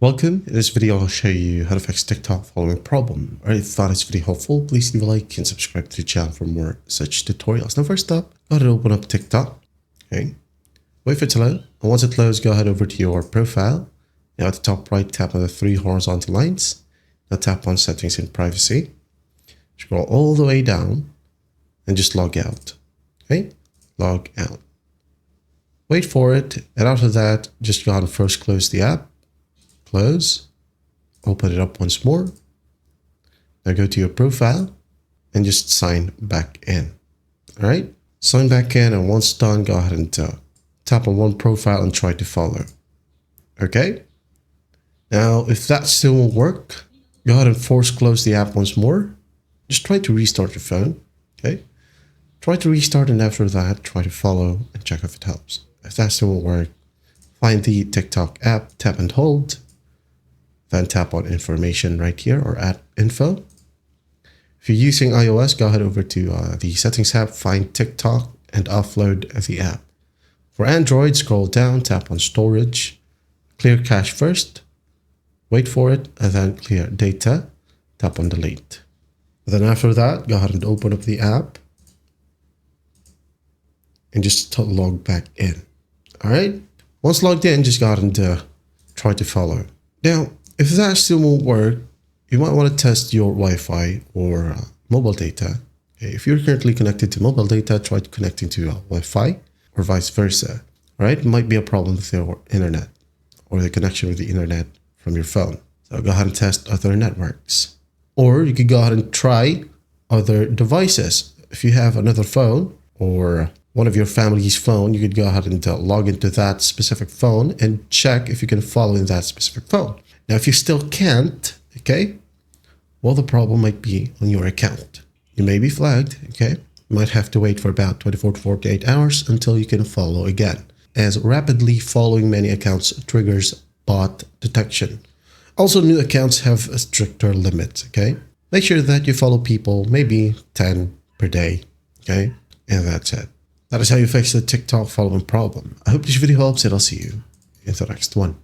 Welcome. In this video, I'll show you how to fix TikTok following problem. Alright, if you thought this video helpful, please leave a like and subscribe to the channel for more such tutorials. Now, first up, go ahead and open up TikTok. Okay. Wait for it to load. And once it loads, go ahead over to your profile. Now, at the top right, tap on the three horizontal lines. Now, tap on settings and privacy. Scroll all the way down and just log out. Okay. Log out. Wait for it. And after that, just go ahead and first close the app. Close, open it up once more. Now go to your profile and just sign back in. All right, sign back in, and once done, go ahead and tap on one profile and try to follow. Okay, now if that still won't work, go ahead and force close the app once more. Just try to restart your phone. Okay, try to restart, and after that, try to follow and check if it helps. If that still won't work, find the TikTok app, tap and hold. Then tap on information right here or add info. If you're using iOS, go ahead over to the settings app, find TikTok and offload the app. For Android, scroll down, tap on storage, clear cache first, wait for it, and then clear data, tap on delete. Then after that, go ahead and open up the app and just log back in. All right. Once logged in, just go ahead and try to follow. Now, if that still won't work, you might want to test your Wi-Fi or mobile data. Okay, if you're currently connected to mobile data, try connecting to Wi-Fi or vice versa. All right, it might be a problem with your internet or the connection with the internet from your phone. So go ahead and test other networks. Or you could go ahead and try other devices. If you have another phone or one of your family's phone, you could go ahead and log into that specific phone and check if you can follow in that specific phone. Now, if you still can't, okay, well, the problem might be on your account. You may be flagged, okay? You might have to wait for about 24 to 48 hours until you can follow again, as rapidly following many accounts triggers bot detection. Also, new accounts have a stricter limit, okay? Make sure that you follow people, maybe 10 per day, okay? And that's it. That is how you fix the TikTok following problem. I hope this video helps, and I'll see you in the next one.